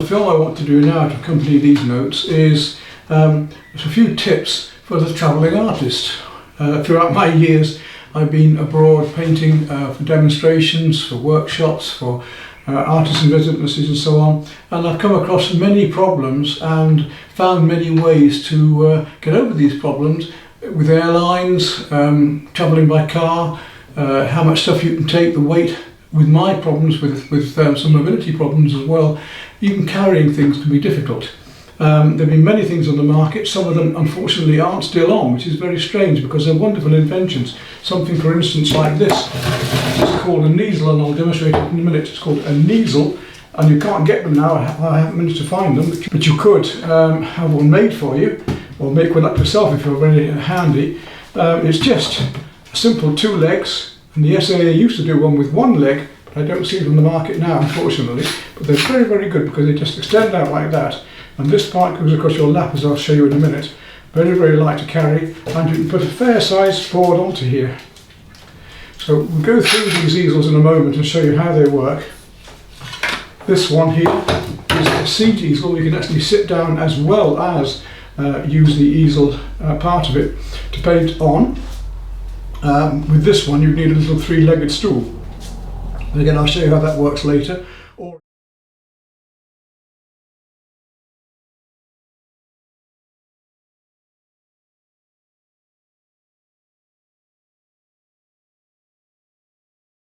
film I want to do now to accompany these notes is a few tips for the travelling artist. Throughout my years I've been abroad painting for demonstrations, for workshops, for artisan residencies and so on, and I've come across many problems and found many ways to get over these problems with airlines, travelling by car, how much stuff you can take, the weight. With my problems, with some mobility problems as well, even carrying things can be difficult. There have been many things on the market. Some of them unfortunately aren't still on, which is very strange because they're wonderful inventions. Something, for instance, like this. It's called an easel, and I'll demonstrate it in a minute. It's called an easel, and you can't get them now. I haven't managed to find them, but you could have one made for you, or make one up yourself if you're very handy. It's just a simple 2 legs. And the SAA used to do one with 1 leg, but I don't see them on the market now, unfortunately. But they're very, very good because they just extend out like that. And this part goes across your lap, as I'll show you in a minute. Very, very light to carry, and you can put a fair sized board onto here. So we'll go through these easels in a moment and show you how they work. This one here is a seat easel. You can actually sit down as well as use the easel part of it to paint on. With this one you need a little 3-legged stool. And again, I'll show you how that works later.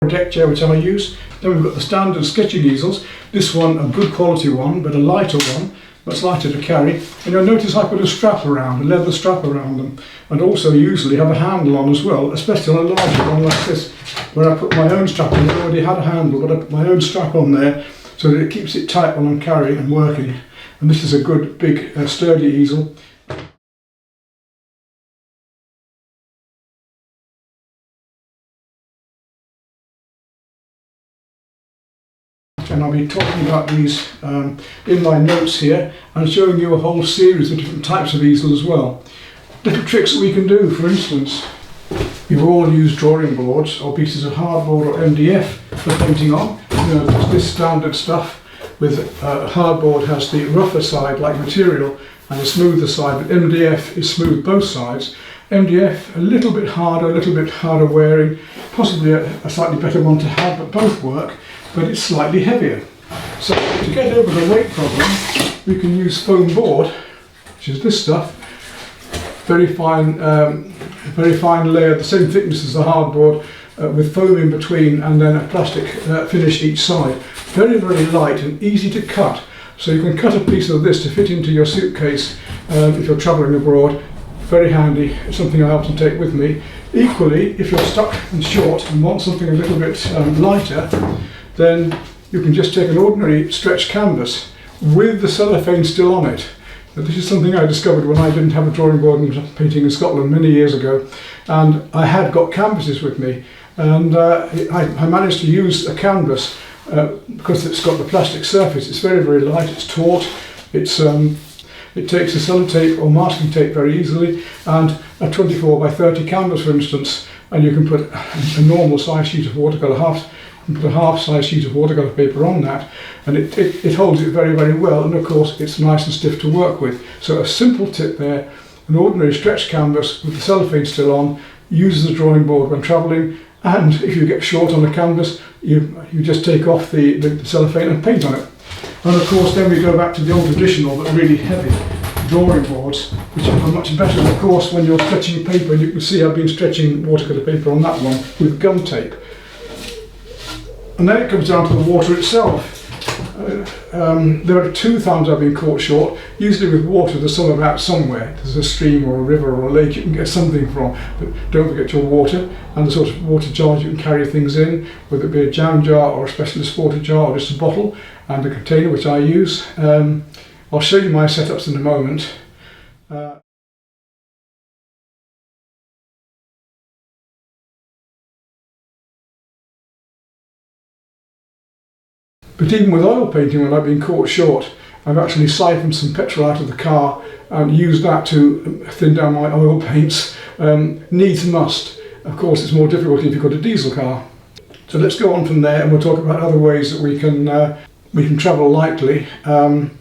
A deck chair, which I use. Then we've got the standard sketching easels. This one a good quality one, but a lighter one, much lighter to carry. And you'll notice I put a strap around, a leather strap around them, and also usually have a handle on as well, especially on a larger one like this, where I put my own strap on. I already had a handle, but I put my own strap on there so that it keeps it tight when I'm carrying and working. And this is a good big sturdy easel. And I'll be talking about these in my notes here and showing you a whole series of different types of easel as well. Little tricks that we can do, for instance, you've all used drawing boards or pieces of hardboard or MDF for painting on. You know, this standard stuff with hardboard has the rougher side like material and the smoother side, but MDF is smooth both sides. MDF a little bit harder wearing, possibly a slightly better one to have, but both work. But it's slightly heavier. So to get over the weight problem, we can use foam board, which is this stuff, very fine layer, the same thickness as the hardboard, with foam in between, and then a plastic finish each side. Very, very light and easy to cut. So you can cut a piece of this to fit into your suitcase if you're travelling abroad. Very handy. It's something I often take with me. Equally, if you're stuck and short and want something a little bit lighter, then you can just take an ordinary stretched canvas with the cellophane still on it. Now, this is something I discovered when I didn't have a drawing board and was painting in Scotland many years ago, and I had got canvases with me, and I managed to use a canvas because it's got the plastic surface. It's very, very light, it's taut, it takes the sellotape or masking tape very easily, and a 24 by 30 canvas, for instance, and you can put a normal size sheet of watercolor, put a half-size sheet of watercolor paper on that, and it holds it very, very well, and of course it's nice and stiff to work with. So a simple tip there, an ordinary stretched canvas with the cellophane still on, use the drawing board when travelling, and if you get short on the canvas, you just take off the cellophane and paint on it. And of course then we go back to the old traditional but really heavy drawing boards, which are much better, of course, when you're stretching paper. You can see I've been stretching watercolor paper on that one with gum tape. And then it comes down to the water itself. There are 2 times I've been caught short. Usually with water there's some about somewhere. There's a stream or a river or a lake you can get something from. But don't forget your water and the sort of water jars you can carry things in, whether it be a jam jar or a specialist water jar or just a bottle, and a container, which I use. I'll show you my setups in a moment. But even with oil painting, when I've been caught short, I've actually siphoned some petrol out of the car and used that to thin down my oil paints. Needs must. Of course, it's more difficult if you've got a diesel car. So let's go on from there, and we'll talk about other ways that we can we can travel lightly, and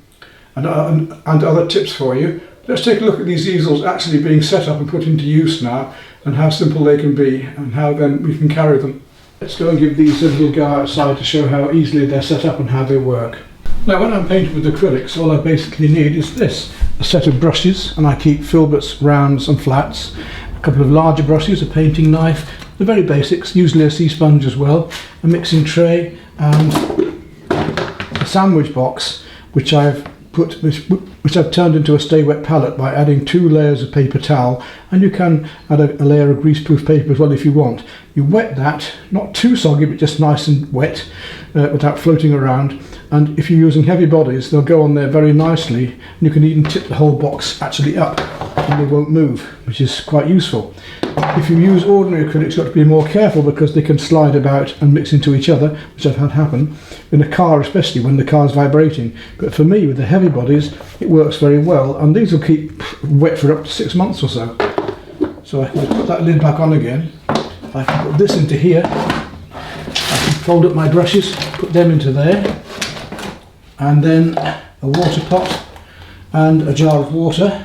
other tips for you. Let's take a look at these easels actually being set up and put into use now, and how simple they can be and how then we can carry them. Let's go and give these a little go outside to show how easily they're set up and how they work. Now when I'm painting with acrylics, all I basically need is this, a set of brushes, and I keep filberts, rounds and flats, a couple of larger brushes, a painting knife, the very basics, usually a sea sponge as well, a mixing tray and a sandwich box which I've turned into a stay wet palette by adding 2 layers of paper towel, and you can add a layer of greaseproof paper as well if you want. You wet that, not too soggy but just nice and wet without floating around, and if you're using heavy bodies they'll go on there very nicely, and you can even tip the whole box actually up and they won't move, which is quite useful. If you use ordinary acrylics, you've got to be more careful because they can slide about and mix into each other, which I've had happen in a car, especially when the car's vibrating. But for me, with the heavy bodies, it works very well, and these will keep wet for up to 6 months or so. So I can just put that lid back on again. I can put this into here. I can fold up my brushes, put them into there, and then a water pot and a jar of water,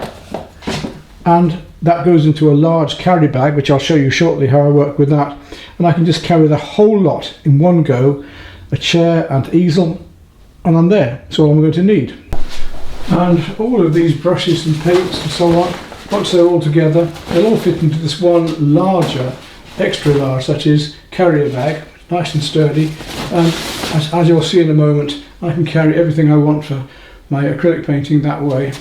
and that goes into a large carry bag, which I'll show you shortly how I work with that, and I can just carry the whole lot in one go, a chair and easel, and I'm there. That's all I'm going to need. And all of these brushes and paints and so on, once they're all together, they'll all fit into this one larger, extra large, that is, carrier bag, nice and sturdy, and as you'll see in a moment, I can carry everything I want for my acrylic painting that way.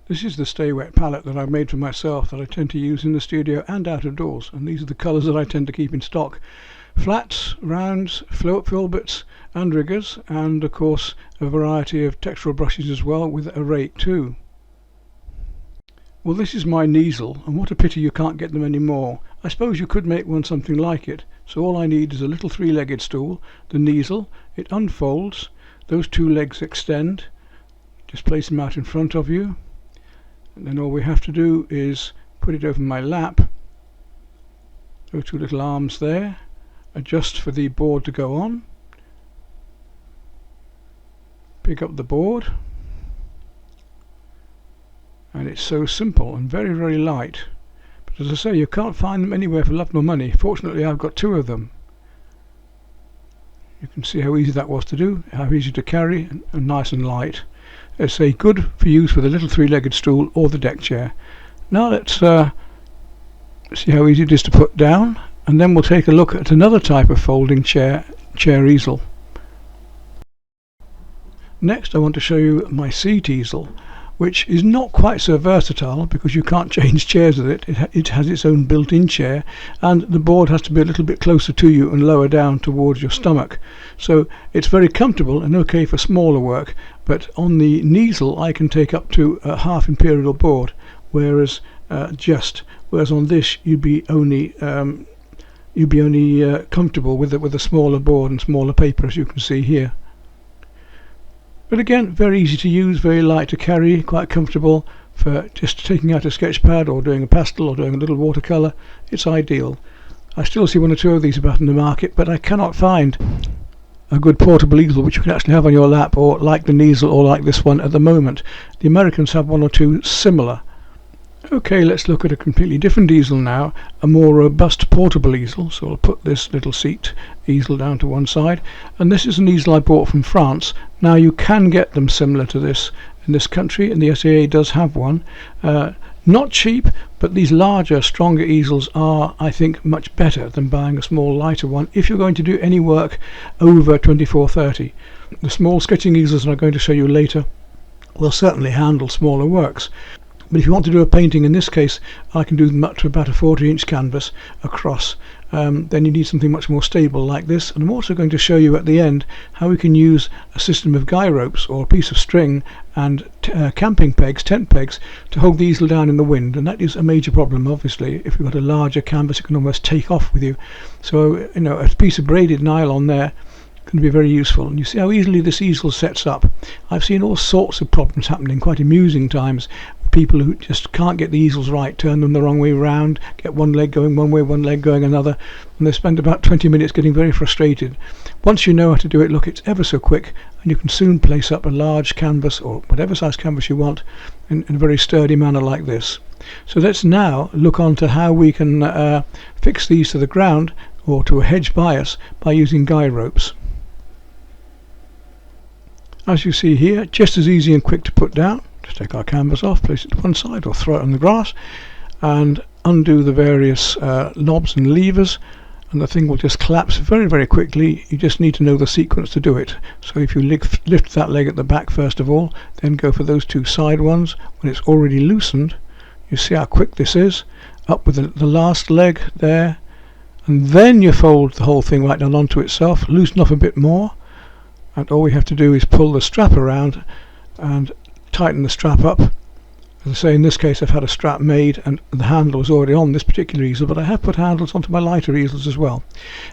This is the Stay Wet palette that I've made for myself that I tend to use in the studio and out of doors, and these are the colours that I tend to keep in stock. Flats, rounds, filberts and riggers, and of course a variety of textural brushes as well, with a rake too. Well, this is my easel, and what a pity you can't get them anymore. I suppose you could make one something like it. So all I need is a little 3-legged stool, the easel, it unfolds, those 2 legs extend, just place them out in front of you. And then all we have to do is put it over my lap, those 2 little arms there, adjust for the board to go on, pick up the board, and it's so simple and very, very light. But as I say, you can't find them anywhere for love nor money. Fortunately, I've got 2 of them. You can see how easy that was to do, how easy to carry, and nice and light. Let's say good for use with a little 3-legged stool or the deck chair. Now let's see how easy it is to put down, and then we'll take a look at another type of folding chair easel. Next I want to show you my seat easel, which is not quite so versatile because you can't change chairs with it. It has its own built-in chair, and the board has to be a little bit closer to you and lower down towards your stomach. So it's very comfortable and okay for smaller work, but on the easel I can take up to a half imperial board, whereas on this you'd be only comfortable with a smaller board and smaller paper, as you can see here. But again, very easy to use, very light to carry, quite comfortable for just taking out a sketch pad or doing a pastel or doing a little watercolor. It's ideal. I still see 1 or 2 of these about in the market, but I cannot find a good portable easel which you can actually have on your lap, or like the easel or like this one at the moment. The Americans have 1 or 2 similar. Okay, let's look at a completely different easel now, a more robust portable easel. So I'll put this little seat easel down to one side, and this is an easel I bought from France. Now you can get them similar to this in this country, and the SAA does have one. Not cheap, but these larger, stronger easels are, I think, much better than buying a small, lighter one if you're going to do any work over 24-30. The small sketching easels that I'm going to show you later will certainly handle smaller works. But if you want to do a painting, in this case I can do them up to about a 40-inch canvas across. Then you need something much more stable like this, and I'm also going to show you at the end how we can use a system of guy ropes or a piece of string and camping pegs, tent pegs, to hold the easel down in the wind, and that is a major problem. Obviously if you've got a larger canvas it can almost take off with you, so a piece of braided nylon there can be very useful. And you see how easily this easel sets up. I've seen all sorts of problems happening, quite amusing times, people who just can't get the easels right, turn them the wrong way round, get one leg going one way, one leg going another, and they spend about 20 minutes getting very frustrated. Once you know how to do it, look, it's ever so quick, and you can soon place up a large canvas, or whatever size canvas you want, in a very sturdy manner like this. So let's now look on to how we can fix these to the ground or to a hedge bias by using guy ropes. As you see here, just as easy and quick to put down. Just take our canvas off, place it to one side or throw it on the grass, and undo the various knobs and levers, and the thing will just collapse very, very quickly. You just need to know the sequence to do it. So if you lift that leg at the back first of all, then go for those two side ones. When it's already loosened, you see how quick this is. Up with the last leg there, and then you fold the whole thing right down onto itself, loosen off a bit more, and all we have to do is pull the strap around and tighten the strap up. As I say, in this case I've had a strap made and the handle was already on this particular easel, but I have put handles onto my lighter easels as well.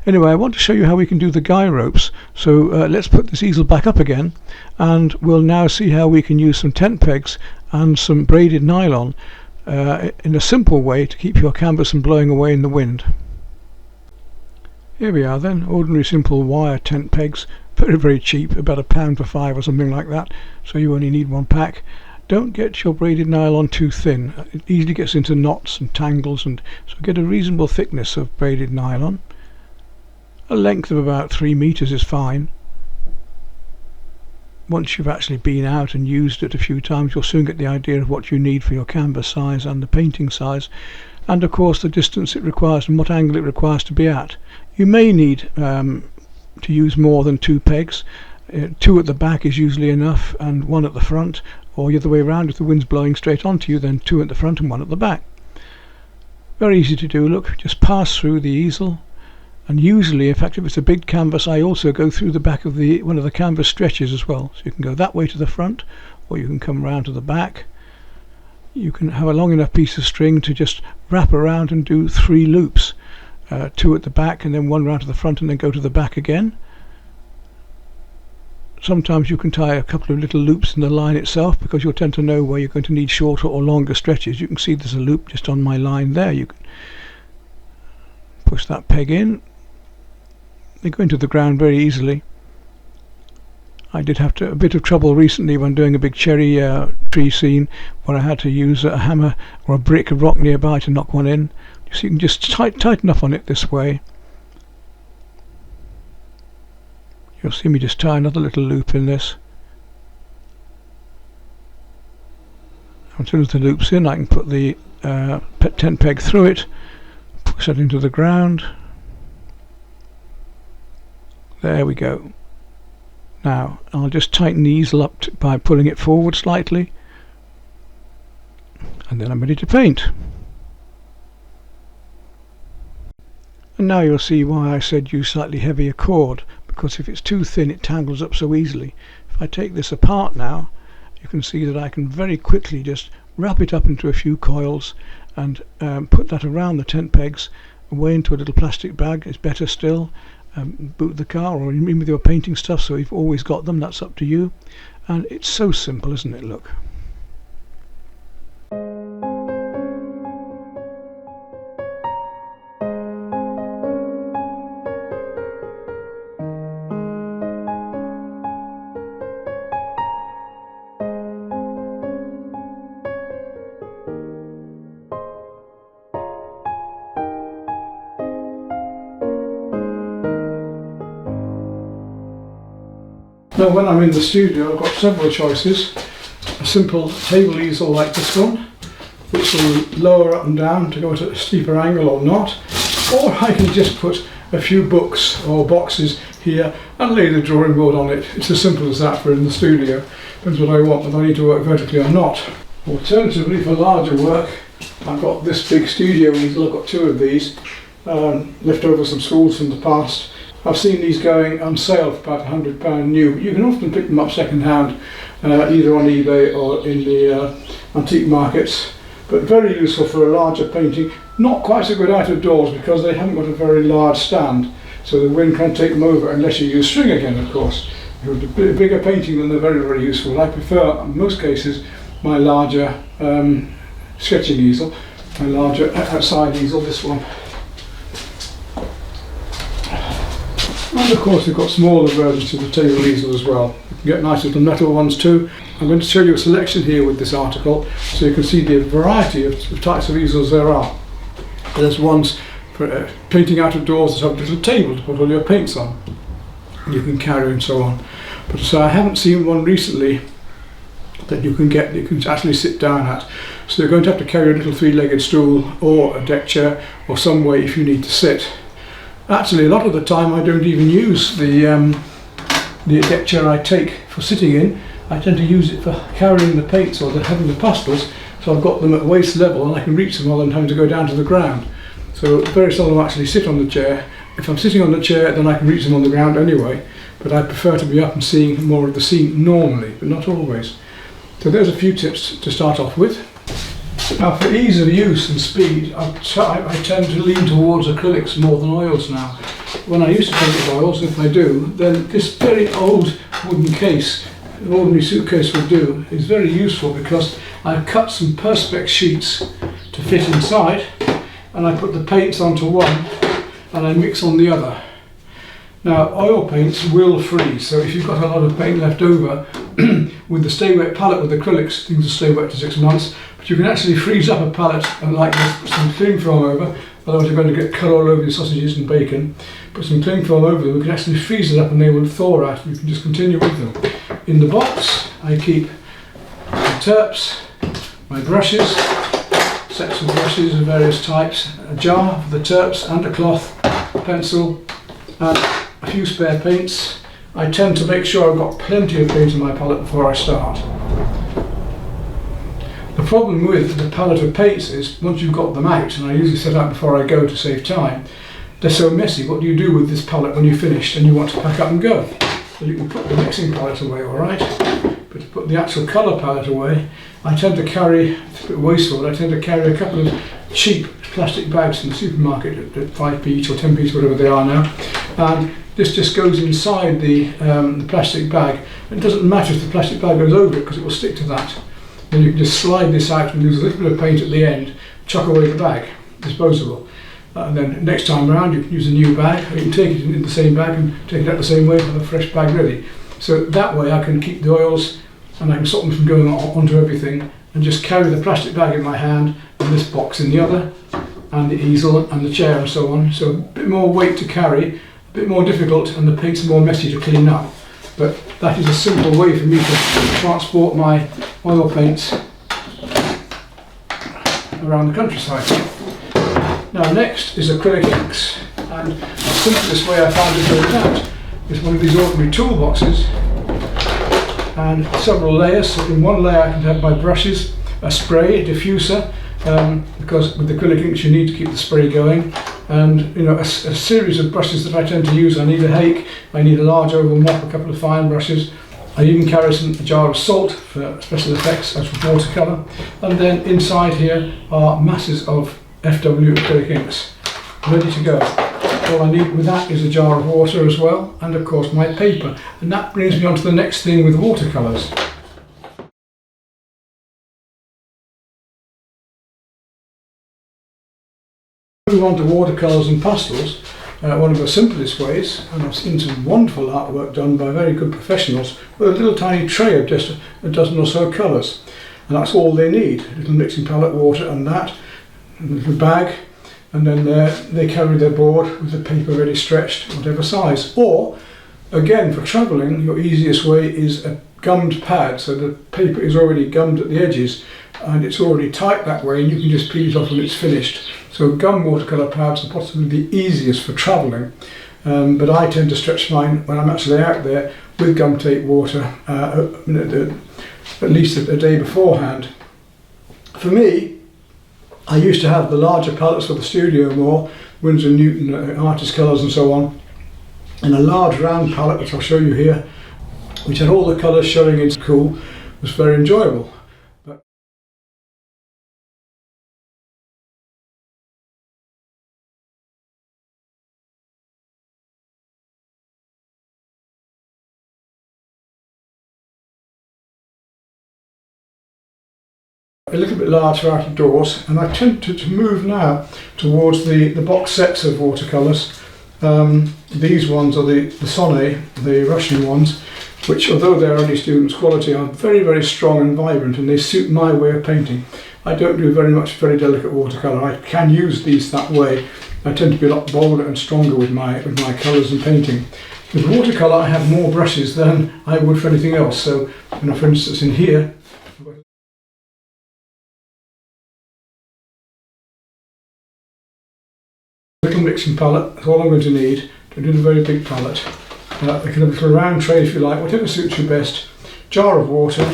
Anyway, I want to show you how we can do the guy ropes. So let's put this easel back up again, and we'll now see how we can use some tent pegs and some braided nylon in a simple way to keep your canvas from blowing away in the wind. Here we are then, ordinary simple wire tent pegs, very, very cheap, about £1 for 5 or something like that, so you only need one pack. Don't get your braided nylon too thin, it easily gets into knots and tangles, and so get a reasonable thickness of braided nylon. A length of about 3 meters is fine. Once you've actually been out and used it a few times, you'll soon get the idea of what you need for your canvas size and the painting size, and of course the distance it requires and what angle it requires to be at. You may need to use more than 2 pegs. 2 at the back is usually enough, and 1 at the front, or the other way around. If the wind's blowing straight onto you, then 2 at the front and 1 at the back. Very easy to do. Look, just pass through the easel, and usually, in fact, if it's a big canvas, I also go through the back of one of the canvas stretches as well. So you can go that way to the front, or you can come round to the back. You can have a long enough piece of string to just wrap around and do 3 loops. 2 at the back and then 1 round to the front and then go to the back again. Sometimes you can tie a couple of little loops in the line itself, because you'll tend to know where you're going to need shorter or longer stretches. You can see there's a loop just on my line there. You can push that peg in. They go into the ground very easily. I did have a bit of trouble recently when doing a big cherry tree scene, where I had to use a hammer or a brick of rock nearby to knock one in. So you can just tighten up on it this way. You'll see me just tie another little loop in this. As soon as the loop's in, I can put the tent peg through it, push it into the ground. There we go. Now I'll just tighten the easel up by pulling it forward slightly, and then I'm ready to paint. And now you'll see why I said use slightly heavier cord, because if it's too thin it tangles up so easily. If I take this apart now, you can see that I can very quickly just wrap it up into a few coils and put that around the tent pegs, away into a little plastic bag is better still. Boot the car or in with your painting stuff, so you've always got them. That's up to you, and it's so simple, isn't it? Look. Now when I'm in the studio, I've got several choices. A simple table easel like this one, which will lower up and down to go at a steeper angle or not, or I can just put a few books or boxes here and lay the drawing board on it. It's as simple as that for in the studio. Depends what I want, whether I need to work vertically or not. Alternatively, for larger work, I've got this big studio easel. I've got 2 of these, left over some schools from the past. I've seen these going on sale for about £100 new. You can often pick them up second hand, either on eBay or in the antique markets, but very useful for a larger painting. Not quite so good out of doors because they haven't got a very large stand, so the wind can't take them over unless you use string again, of course. If it's a bigger painting, then they're very, very useful. I prefer, in most cases, my larger sketching easel, my larger outside easel, this one. And of course we've got smaller versions of the table easel as well. You can get nice little metal ones too. I'm going to show you a selection here with this article so you can see the variety of types of easels there are. There's ones for painting out of doors that have a little table to put all your paints on. You can carry and so on. But so I haven't seen one recently that you can get that you can actually sit down at. So you're going to have to carry a little three-legged stool or a deck chair or some way if you need to sit. Actually, a lot of the time I don't even use the deck chair I take for sitting in. I tend to use it for carrying the paints or having the pastels, so I've got them at waist level and I can reach them rather than having to go down to the ground. So very seldom I actually sit on the chair. If I'm sitting on the chair, then I can reach them on the ground anyway, but I prefer to be up and seeing more of the scene normally, but not always. So there's a few tips to start off with. Now for ease of use and speed, I tend to lean towards acrylics more than oils now. When I used to paint with oils, if I do, then this very old wooden case, an ordinary suitcase would do, is very useful because I've cut some perspex sheets to fit inside, and I put the paints onto one and I mix on the other. Now oil paints will freeze, so if you've got a lot of paint left over, with the stay wet palette with acrylics, things will stay wet for 6 months, but you can actually freeze up a palette and like this, put some cling film over, otherwise you're going to get colour all over your sausages and bacon. Put some cling film over them, you can actually freeze it up and they will thaw out, and you can just continue with them. In the box I keep my terps, my brushes, sets of brushes of various types, a jar for the terps and a cloth, a pencil and a few spare paints. I tend to make sure I've got plenty of paint in my palette before I start. The problem with the palette of paints is once you've got them out, and I usually set out before I go to save time, they're so messy. What do you do with this palette when you're finished and you want to pack up and go? Well, you can put the mixing palette away, alright, but to put the actual colour palette away, I tend to carry, it's a bit wasteful, I tend to carry a couple of cheap plastic bags in the supermarket at 5p each or 10p each, whatever they are now, and this just goes inside the plastic bag. It doesn't matter if the plastic bag goes over it because it will stick to that. Then you can just slide this out and use a little bit of paint at the end, chuck away the bag, disposable. And then next time around you can use a new bag, or you can take it in the same bag and take it out the same way and have a fresh bag ready. So that way I can keep the oils and I can stop them from going onto everything and just carry the plastic bag in my hand and this box in the other, and the easel and the chair and so on. So a bit more weight to carry, a bit more difficult, and the paint's more messy to clean up. But that is a simple way for me to transport my oil paints around the countryside. Now next is acrylic inks, and the simplest way I found of doing that is one of these ordinary toolboxes and several layers. So in one layer I can have my brushes, a spray, a diffuser, because with acrylic inks you need to keep the spray going, and a series of brushes that I tend to use. I need a hake, I need a large oval mop, a couple of fine brushes. I even carry a jar of salt for special effects as with watercolor, and then inside here are masses of FW acrylic inks ready to go. All I need with that is a jar of water as well, and of course my paper, and that brings me on to the next thing with watercolors. Moving on to watercolors and pastels, one of the simplest ways, and I've seen some wonderful artwork done by very good professionals with a little tiny tray of just a dozen or so colours, and that's all they need. A little mixing palette, water and that, and a little bag, and then they carry their board with the paper ready stretched, whatever size. Or again, for travelling, your easiest way is a gummed pad, so the paper is already gummed at the edges and it's already tight that way, and you can just peel it off when it's finished. So gum watercolour pads are possibly the easiest for travelling, but I tend to stretch mine when I'm actually out there with gum tape water, at least a day beforehand. For me, I used to have the larger palettes for the studio more, Winsor & Newton, artist colours and so on, and a large round palette, which I'll show you here, which had all the colours showing into cool, was very enjoyable. A little bit large for out of doors, and I tend to move now towards the box sets of watercolours. These ones are the Sonnet, the Russian ones, which, although they're only students' quality, are very, very strong and vibrant, and they suit my way of painting. I don't do very much very delicate watercolour. I can use these that way. I tend to be a lot bolder and stronger with my colours and painting. With watercolour, I have more brushes than I would for anything else. So, for instance, in here, little mixing palette, that's all I'm going to need. Don't need a very big palette. You can have a little round tray if you like, whatever suits you best. Jar of water,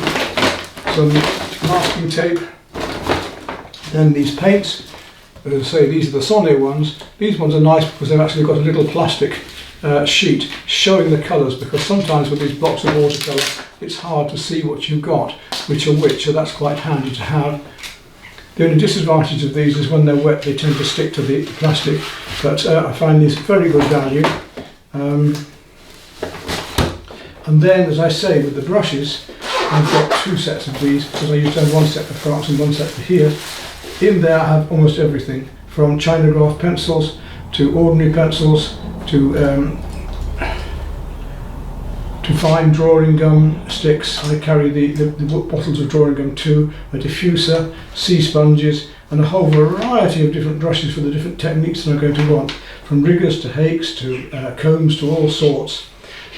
some masking tape, then these paints. As I say, these are the Sonnet ones. These ones are nice because they've actually got a little plastic sheet showing the colours, because sometimes with these blocks of watercolour it's hard to see what you've got, which are which, so that's quite handy to have. The only disadvantage of these is when they're wet they tend to stick to the plastic, but I find these very good value. And then, as I say, with the brushes, I've got two sets of these because I used to have one set for France and one set for here. In there I have almost everything, from Chinagraph pencils to ordinary pencils to fine drawing gum sticks. I carry the bottles of drawing gum too, a diffuser, sea sponges, and a whole variety of different brushes for the different techniques that I'm going to want, from riggers to hakes to combs to all sorts.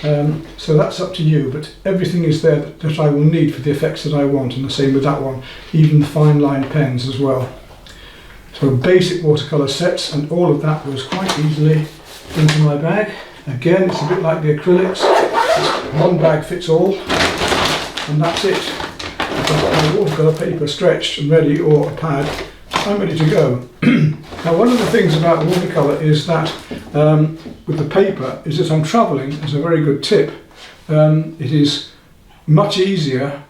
So that's up to you, but everything is there that I will need for the effects that I want, and the same with that one, even the fine line pens as well. So basic watercolour sets, and all of that goes quite easily into my bag. Again, it's a bit like the acrylics, one bag fits all, and that's it. I've got my watercolour paper stretched and ready, or a pad, I'm ready to go. Now, one of the things about watercolour is that with the paper is that I'm travelling, as a very good tip, it is much easier.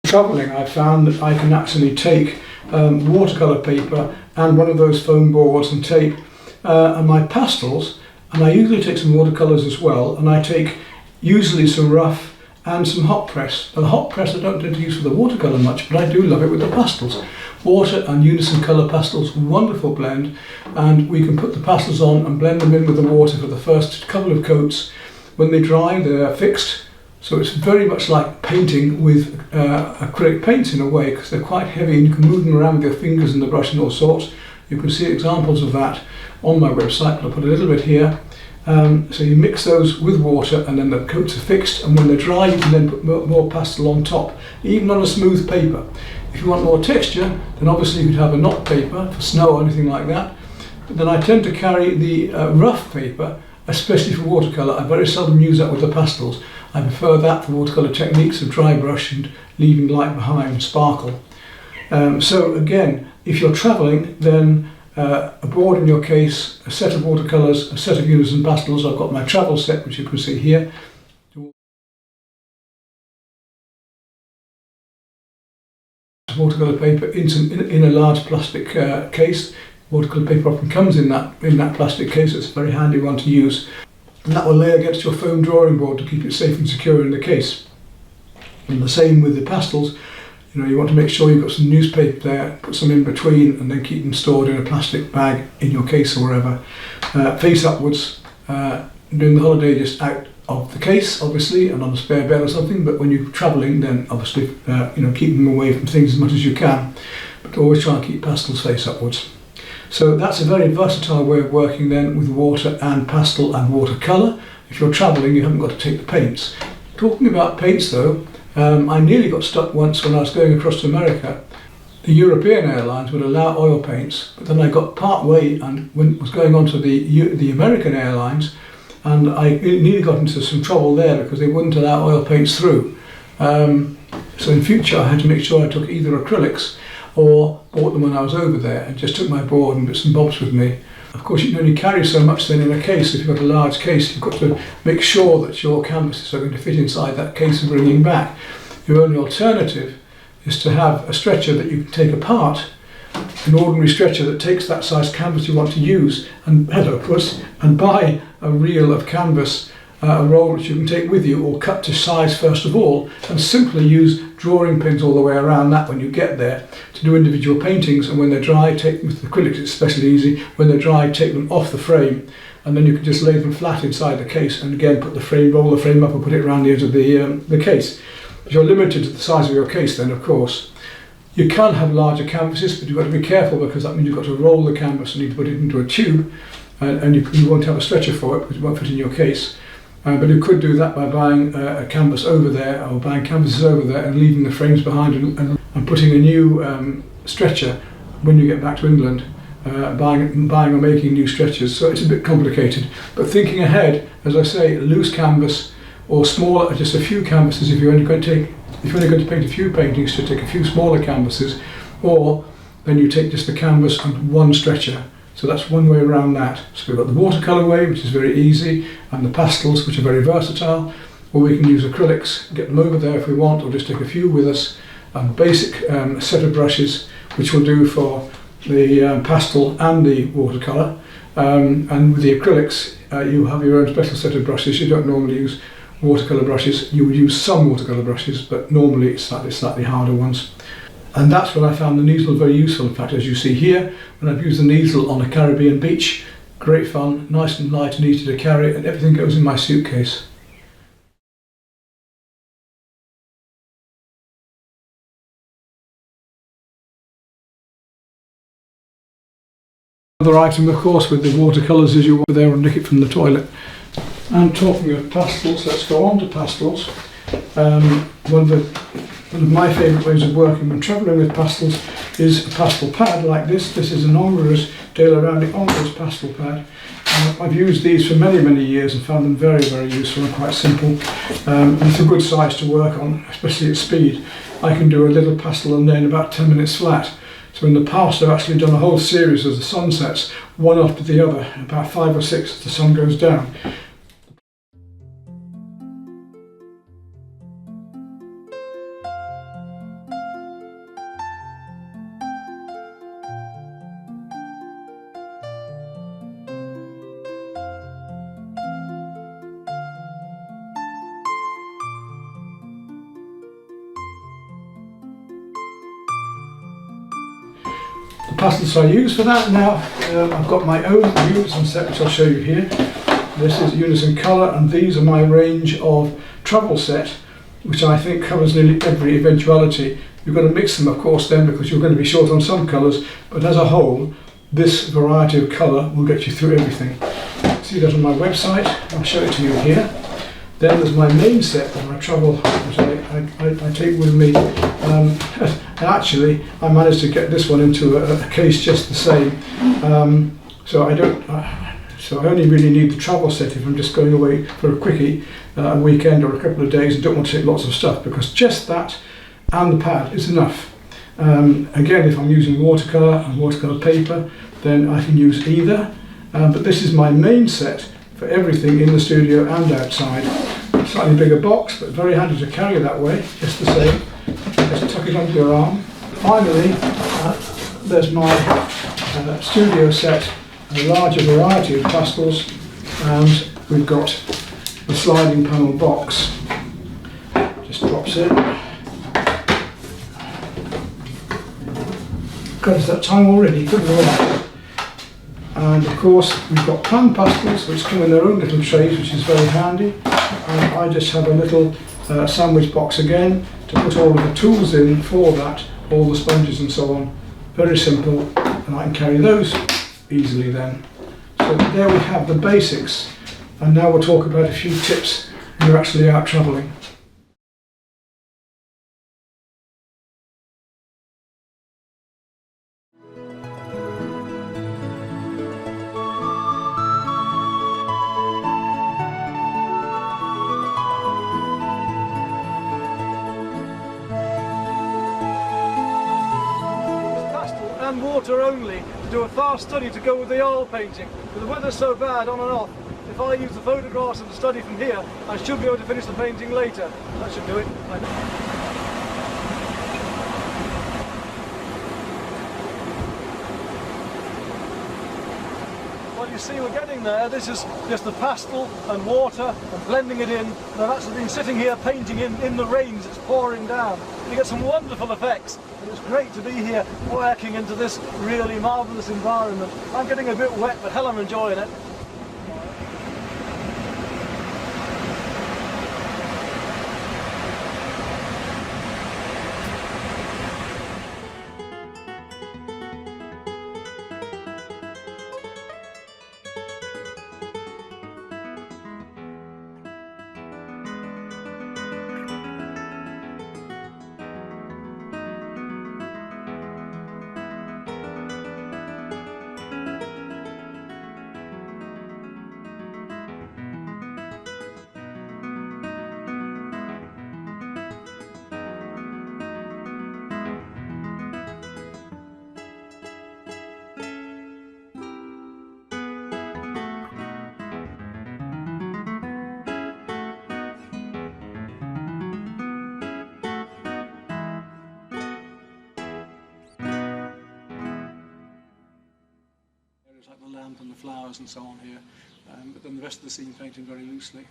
Travelling, I found that I can actually take watercolour paper and one of those foam boards and tape and my pastels, and I usually take some watercolours as well, and I take usually some rough and some hot press. Now, the hot press I don't tend to use for the watercolour much, but I do love it with the pastels. Water and unison colour pastels, wonderful blend, and we can put the pastels on and blend them in with the water for the first couple of coats. When they dry, they're fixed, so it's very much like painting with acrylic paints in a way, because they're quite heavy and you can move them around with your fingers and the brush and all sorts. You can see examples of that on my website, but I'll put a little bit here. So you mix those with water and then the coats are fixed, and when they're dry you can then put more pastel on top, even on a smooth paper. If you want more texture, then obviously you could have a knot paper for snow or anything like that. But then I tend to carry the rough paper, especially for watercolour. I very seldom use that with the pastels. I prefer that for watercolour techniques of dry brush and leaving light behind, sparkle. So again, if you're travelling, then a board in your case, a set of watercolours, a set of unison pastels. I've got my travel set, which you can see here. Watercolour paper in a large plastic case. Watercolour paper often comes in that plastic case. It's a very handy one to use, and that will lay against your foam drawing board to keep it safe and secure in the case. And the same with the pastels. You want to make sure you've got some newspaper there, put some in between, and then keep them stored in a plastic bag in your case or wherever. Face upwards, during the holiday just out of the case obviously, and on a spare bed or something, but when you're travelling then obviously keep them away from things as much as you can, but always try and keep pastels face upwards. So that's a very versatile way of working then with water and pastel and watercolour. If you're travelling you haven't got to take the paints. Talking about paints though, I nearly got stuck once when I was going across to America. The European airlines would allow oil paints, but then I got part way and was going on to the American airlines, and I nearly got into some trouble there because they wouldn't allow oil paints through. So in future I had to make sure I took either acrylics or bought them when I was over there, and just took my board and bits and bobs with me. Of course you can only carry so much then in a case. If you've got a large case, you've got to make sure that your canvases are going to fit inside that case and bringing back. Your only alternative is to have a stretcher that you can take apart, an ordinary stretcher that takes that size canvas you want to use, and buy a reel of canvas a roll which you can take with you or cut to size first of all, and simply use drawing pins all the way around that when you get there to do individual paintings. And when they're dry, take them with acrylics, it's especially easy. When they're dry, take them off the frame, and then you can just lay them flat inside the case, and again roll the frame up and put it around the edge of the case. But you're limited to the size of your case then, of course. You can have larger canvases, but you've got to be careful, because that means you've got to roll the canvas and you need to put it into a tube, and you won't have a stretcher for it because it won't fit in your case. But you could do that by buying a canvas over there, or buying canvases over there and leaving the frames behind, and putting a new stretcher when you get back to England, buying or making new stretchers. So it's a bit complicated. But thinking ahead, as I say, loose canvas or smaller, just a few canvases. If you're only going to paint a few paintings, to take a few smaller canvases, or then you take just the canvas and one stretcher. So that's one way around that. So we've got the watercolor way, which is very easy, and the pastels, which are very versatile, or we can use acrylics, get them over there if we want, or just take a few with us, and basic set of brushes, which will do for the pastel and the watercolor. And with the acrylics, you have your own special set of brushes. You don't normally use watercolor brushes. You would use some watercolor brushes, but normally it's slightly harder ones. And that's when I found the easel very useful. In fact, as you see here, when I've used the easel on a Caribbean beach, great fun, nice and light and easy to carry, and everything goes in my suitcase. Another item, of course, with the watercolours is you want there and nick it from the toilet. And talking of pastels, let's go on to pastels. One of my favourite ways of working when travelling with pastels is a pastel pad like this. This is an Ongres, Dale Around Ongres pastel pad. I've used these for many years and found them very useful and quite simple. And it's a good size to work on, especially at speed. I can do a little pastel and then about 10 minutes flat. So in the past I've actually done a whole series as the sun sets, one after the other, about 5 or 6 as the sun goes down. The pastels I use for that now, I've got my own Unison set, which I'll show you here. This is Unison Colour, and these are my range of travel set, which I think covers nearly every eventuality. You've got to mix them, of course, then, because you're going to be short on some colours, but as a whole, this variety of colour will get you through everything. See that on my website. I'll show it to you here. Then there's my main set that I travel, which I take with me. Actually, I managed to get this one into a case just the same. So I only really need the travel set if I'm just going away for a quickie, a weekend or a couple of days, and don't want to take lots of stuff, because just that and the pad is enough. Again, if I'm using watercolour and watercolour paper, then I can use either. But this is my main set for everything in the studio and outside. Slightly bigger box, but very handy to carry that way, just the same. Just tuck it under your arm. Finally, there's my studio set, a larger variety of pastels, and we've got the sliding panel box. Just drops in. Got us that time already, good lord. And of course we've got Plein pastels, which come in their own little trays, which is very handy. And I just have a little sandwich box again to put all of the tools in for that, all the sponges and so on. Very simple, and I can carry those easily then. So there we have the basics, and now we'll talk about a few tips when you're actually out travelling. And water only, to do a fast study to go with the oil painting. With the weather so bad on and off, if I use the photographs of the study from here, I should be able to finish the painting later. That should do it. Well, you see, we're getting there. This is just the pastel and water and blending it in. And I've actually been sitting here painting in the rain as it's pouring down. You get some wonderful effects. And it's great to be here working into this really marvellous environment. I'm getting a bit wet, but hell, I'm enjoying it. Like the lamp and the flowers and so on here, but then the rest of the scene painted very loosely.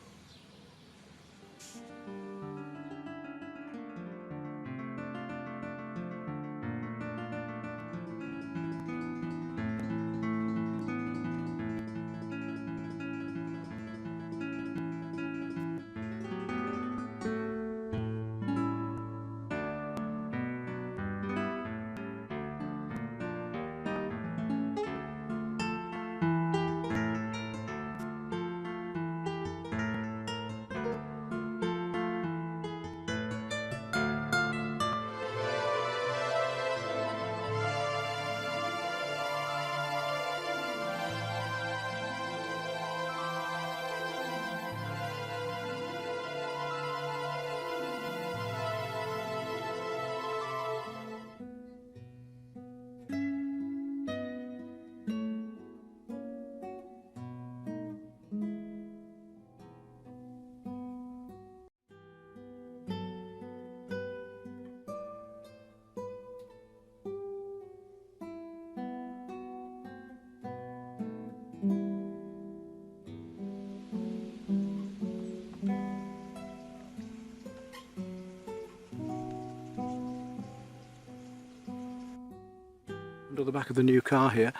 Under the back of the new car here,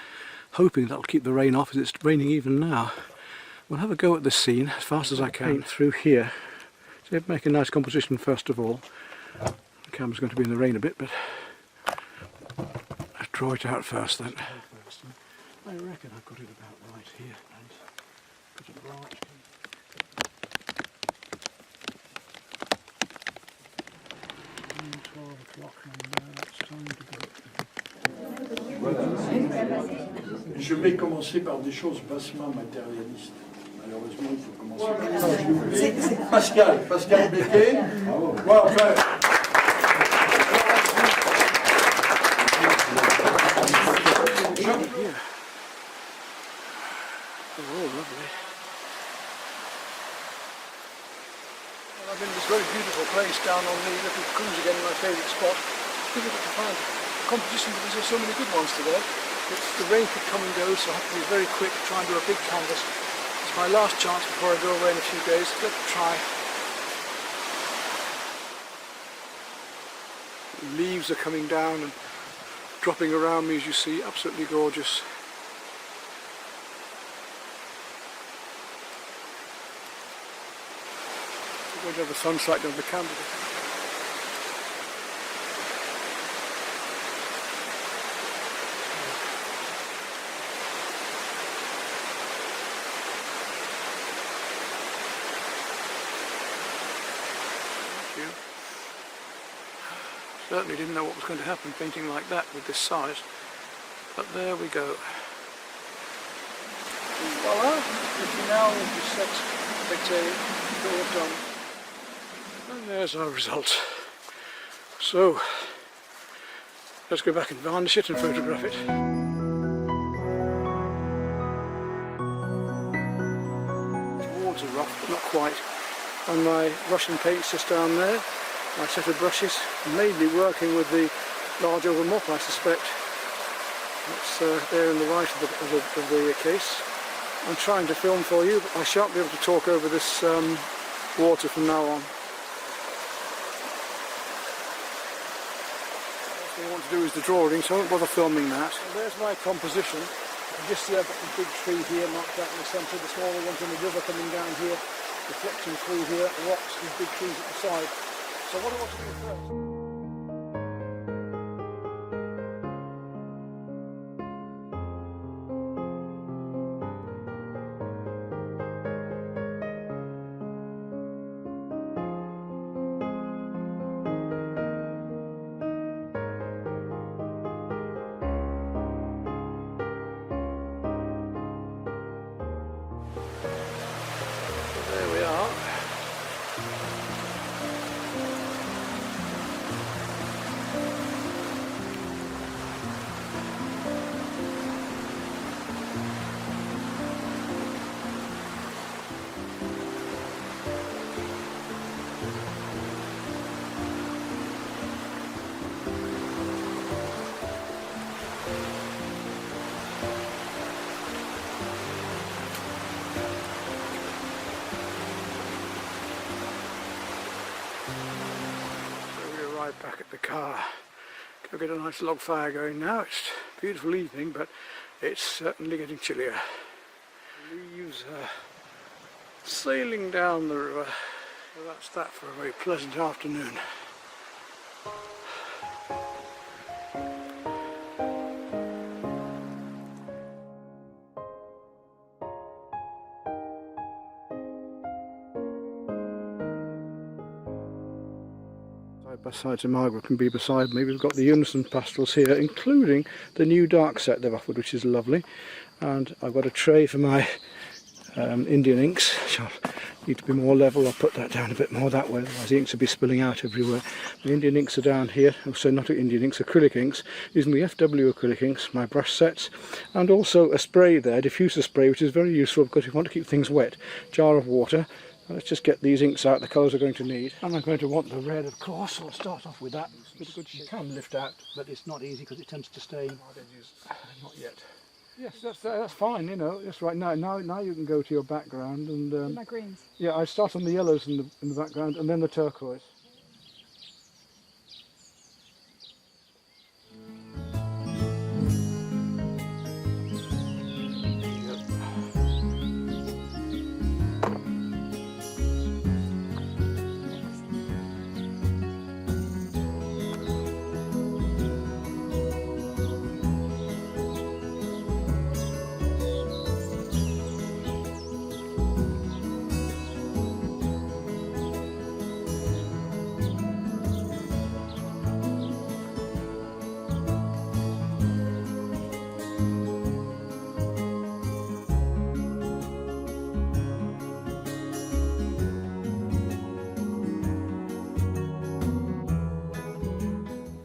hoping that'll keep the rain off as it's raining even now. We'll have a go at this scene as fast as I can through here. So make a nice composition first of all. The camera's going to be in the rain a bit, but I'll draw it out first then. I reckon I've got it about right here. Put a branch. 12 o'clock and it's time to go. Je vais commencer par des choses bassement matérialistes. Malheureusement, il faut commencer par Pascal Becquet. Bon, enfin, Oh, lovely. Well, I've been in this very beautiful place down on the little cruise again, my favourite spot. It's difficult to find composition because there's so many good ones today. The rain could come and go, so I have to be very quick, try and do a big canvas. It's my last chance before I go away in a few days. Let's try. Leaves are coming down and dropping around me, as you see. Absolutely gorgeous. I'm going to have the sun slightly on the camera. Certainly didn't know what was going to happen painting like that with this size, but there we go. Voila! Now we've set the all done. And there's our result. So let's go back and varnish it and photograph it. The walls are rough, but not quite. And my Russian paint's just down there. My set of brushes, mainly working with the large oval mop, I suspect. That's there in the right of the case. I'm trying to film for you, but I shan't be able to talk over this water from now on. What I want to do is the drawing, so I won't bother filming that. And there's my composition. You can just see I've got the big tree here marked out in the centre, the smaller ones in the river coming down here, reflecting through here, rocks and big trees at the side. So what I want to do first... There we are. Back at the car. Go get a nice log fire going now. It's a beautiful evening, but it's certainly getting chillier. Leaves sailing down the river. So that's that for a very pleasant afternoon. By side to Margaret can be beside me. We've got the unison pastels here, including the new dark set they've offered, which is lovely. And I've got a tray for my Indian inks, which I'll need to be more level. I'll put that down a bit more that way, otherwise the inks will be spilling out everywhere. The Indian inks are down here, so not Indian inks, acrylic inks, using the FW acrylic inks, my brush sets, and also a spray there, diffuser spray, which is very useful because if you want to keep things wet. Jar of water. Let's just get these inks out, the colours we're going to need. And I'm going to want the red, of course, so I'll start off with that. It's good, you can lift out, but it's not easy because it tends to stain. Not yet. Yes, that's fine, you know, that's right. Now you can go to your background and... my greens? Yeah, I start on the yellows in the background and then the turquoise.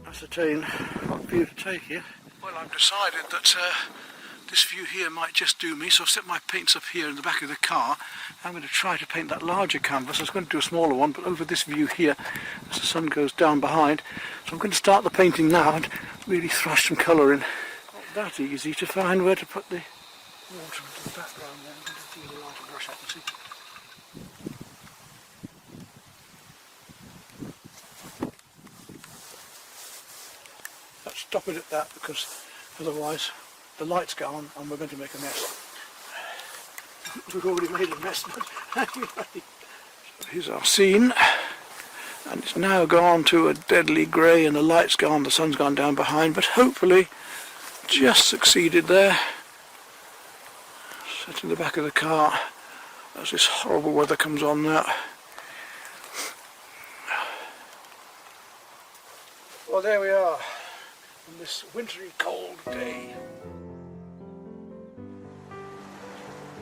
Ascertain what view to take here. Well, I've decided that this view here might just do me, so I've set my paints up here in the back of the car. I'm going to try to paint that larger canvas. I was going to do a smaller one, but over this view here, as the sun goes down behind. So I'm going to start the painting now and really thrash some colour in. Not that easy to find where to put the water into the background there. I'm going to do the lighter brush, I can see. Let's stop it at that because otherwise the lights go on and we're going to make a mess. We've already made a mess, but anyway. So here's our scene, and it's now gone to a deadly grey and the light's gone, the sun's gone down behind, but hopefully just succeeded there. Set in the back of the car as this horrible weather comes on now. Well, there we are on this wintry cold day.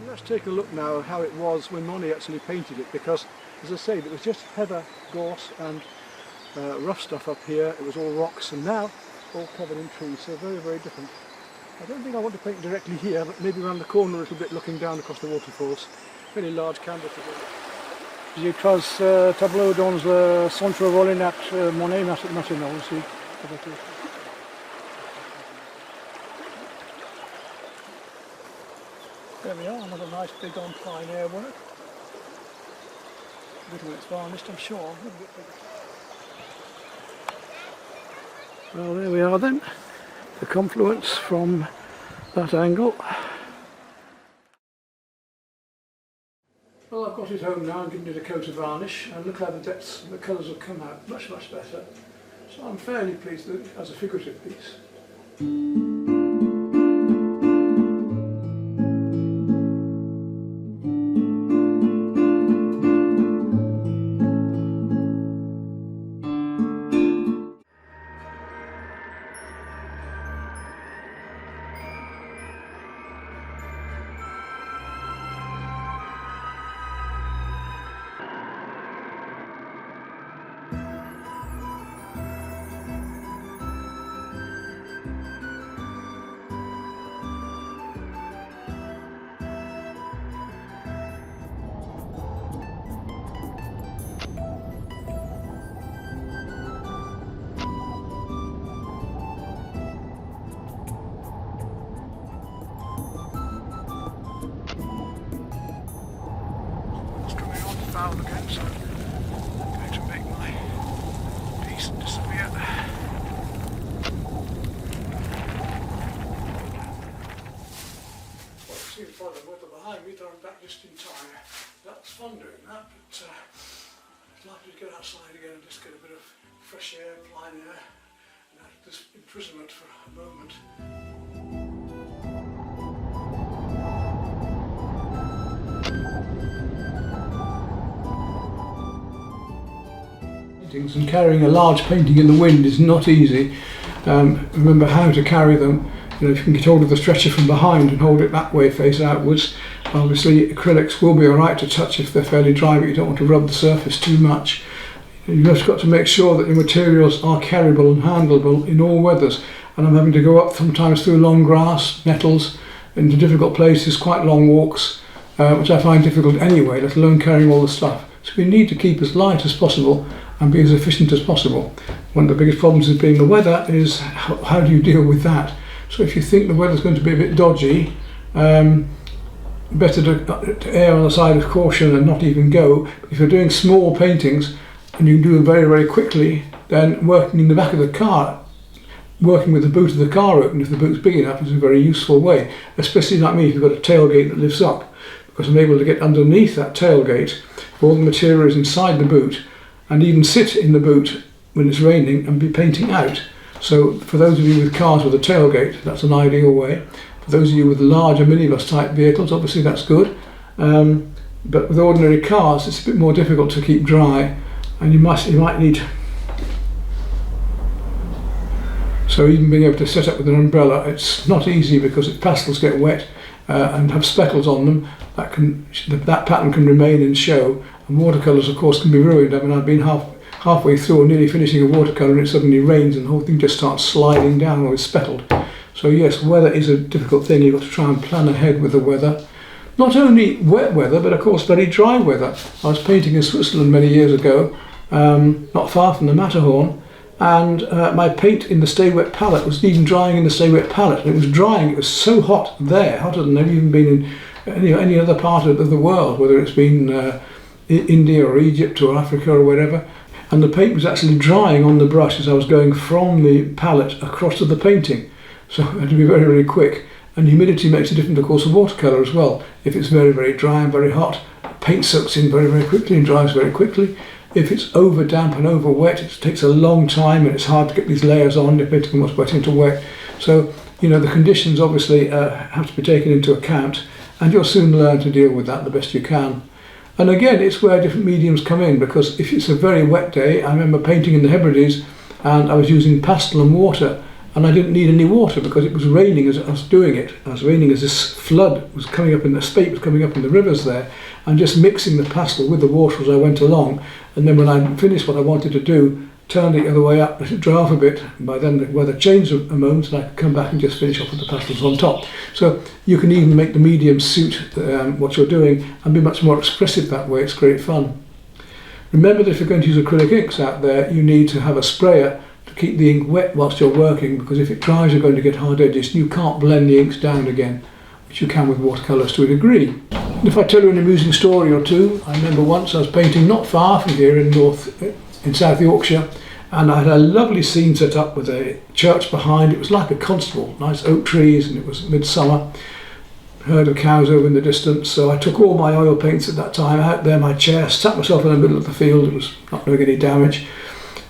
Let's take a look now at how it was when Moni actually painted it, because as I say, it was just heather, gorse and rough stuff up here. It was all rocks, and now all covered in trees, so very, very different. I don't think I want to paint directly here, but maybe around the corner a little bit, looking down across the waterfalls. Very large canvas again. J'ai trois tableaux dans le centre Rollinat Monet maintenant aussi. There we are, another nice big on Plein work. Good when it's varnished, I'm sure. A little bit bigger. Well, there we are then, the confluence from that angle. Well, I've got it home now and given it a coat of varnish, and look how the depths and the colours have come out much better. So I'm fairly pleased with it as a figurative piece. Foul again, so I'm going to make my piece disappear. Well, it seems like the weather behind me, though I'm back just in time. That's fun doing that, but I'd like to get outside again and just get a bit of fresh air, Plein air, and out of this imprisonment for a moment. And carrying a large painting in the wind is not easy. Remember how to carry them. You know, if you can get hold of the stretcher from behind and hold it that way, face outwards. Obviously acrylics will be alright to touch if they're fairly dry, but you don't want to rub the surface too much. You've just got to make sure that your materials are carryable and handleable in all weathers. And I'm having to go up sometimes through long grass, nettles, into difficult places, quite long walks, which I find difficult anyway, let alone carrying all the stuff. So we need to keep as light as possible and be as efficient as possible. One of the biggest problems with being the weather is how do you deal with that? So if you think the weather's going to be a bit dodgy, better to err on the side of caution and not even go. If you're doing small paintings and you can do them very quickly, then working in the back of the car, working with the boot of the car open, if the boot's big enough, is a very useful way, especially like me if you've got a tailgate that lifts up, because I'm able to get underneath that tailgate, all the material is inside the boot, and even sit in the boot when it's raining and be painting out. So for those of you with cars with a tailgate, that's an ideal way. For those of you with larger minibus type vehicles, obviously that's good. But with ordinary cars, it's a bit more difficult to keep dry, and you might need. So even being able to set up with an umbrella, it's not easy because pastels get wet and have speckles on them. That pattern can remain and show. And watercolours, of course, can be ruined. I mean, I've been halfway through and nearly finishing a watercolour and it suddenly rains and the whole thing just starts sliding down or is speckled. So yes, weather is a difficult thing. You've got to try and plan ahead with the weather. Not only wet weather, but of course very dry weather. I was painting in Switzerland many years ago, not far from the Matterhorn, and my paint in the Stay Wet palette was even drying in the Stay Wet palette. And it was drying, it was so hot there, hotter than I've even been in any other part of the world, whether it's been India or Egypt or Africa or wherever, and the paint was actually drying on the brush as I was going from the palette across to the painting, so I had to be very quick. And humidity makes a difference, of course, of watercolour as well. If it's very dry and very hot, paint soaks in very quickly and dries very quickly. If it's over damp and over wet, it takes a long time and it's hard to get these layers on depending on what's wet into wet. So you know, the conditions obviously have to be taken into account, and you'll soon learn to deal with that the best you can. And again, it's where different mediums come in, because if it's a very wet day, I remember painting in the Hebrides and I was using pastel and water, and I didn't need any water because it was raining as I was doing it. It was raining as this flood was coming up in the spate was coming up in the rivers there, and just mixing the pastel with the water as I went along. And then when I finished what I wanted to do, turned it the other way up, let it dry off a bit. By then the weather changed a moment and I could come back and just finish off with the pastels on top. So you can even make the medium suit what you're doing and be much more expressive that way. It's great fun. Remember that if you're going to use acrylic inks out there, you need to have a sprayer to keep the ink wet whilst you're working, because if it dries you're going to get hard edges and you can't blend the inks down again. which you can with watercolours to a degree. And if I tell you an amusing story or two, I remember once I was painting not far from here in South Yorkshire, and I had a lovely scene set up with a church behind. It was like a constable, nice oak trees, and it was midsummer. Herd of cows over in the distance, so I took all my oil paints at that time out there, my chair, sat myself in the middle of the field, it was not doing any damage,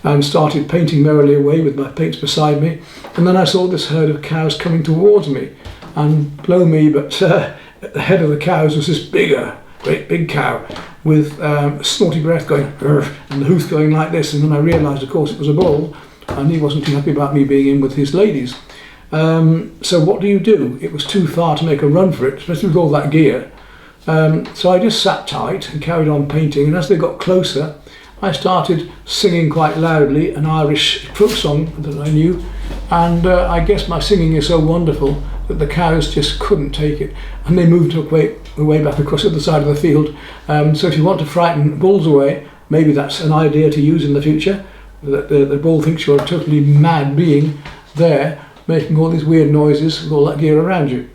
and started painting merrily away with my paints beside me. And then I saw this herd of cows coming towards me, and blow me, but at the head of the cows was this great big cow with snorty breath going, "Urgh," and the hoof going like this. And then I realised, of course, it was a bull, and he wasn't too happy about me being in with his ladies. So what do? It was too far to make a run for it, especially with all that gear. So I just sat tight and carried on painting, and as they got closer, I started singing quite loudly an Irish folk song that I knew, and I guess my singing is so wonderful that the cows just couldn't take it, and they moved away back across the other side of the field. So if you want to frighten bulls away, maybe that's an idea to use in the future, that the bull thinks you're a totally mad being there, making all these weird noises with all that gear around you.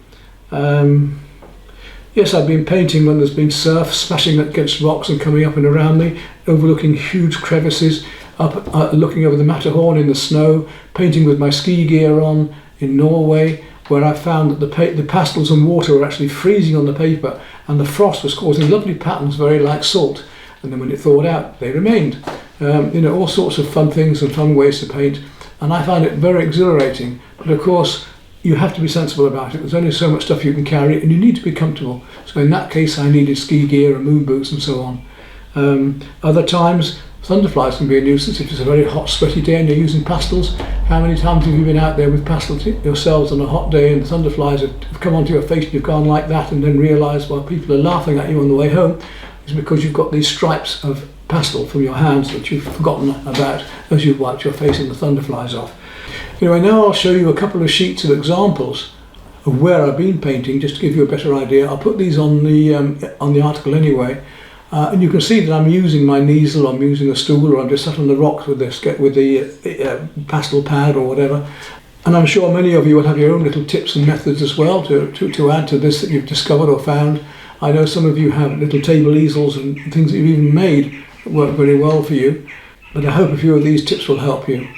Yes, I've been painting when there's been surf smashing against rocks and coming up and around me, overlooking huge crevices, looking over the Matterhorn in the snow, painting with my ski gear on in Norway, where I found that the pastels and water were actually freezing on the paper, and the frost was causing lovely patterns very like salt, and then when it thawed out they remained. All sorts of fun things and fun ways to paint, and I found it very exhilarating. But of course you have to be sensible about it. There's only so much stuff you can carry, and you need to be comfortable. So in that case I needed ski gear and moon boots and so on. Other times thunderflies can be a nuisance. If it's a very hot sweaty day and you're using pastels, how many times have you been out there with pastels yourselves on a hot day and the thunderflies have come onto your face and you've gone like that, and then realised while people are laughing at you on the way home is because you've got these stripes of pastel from your hands that you've forgotten about as you've wiped your face and the thunderflies off. Anyway, now I'll show you a couple of sheets of examples of where I've been painting, just to give you a better idea. I'll put these on the article anyway, and you can see that I'm using my easel, I'm using a stool, or I'm just sat on the rocks with the pastel pad or whatever. And I'm sure many of you will have your own little tips and methods as well to add to this that you've discovered or found. I know some of you have little table easels and things that you've even made that work very well for you, but I hope a few of these tips will help you.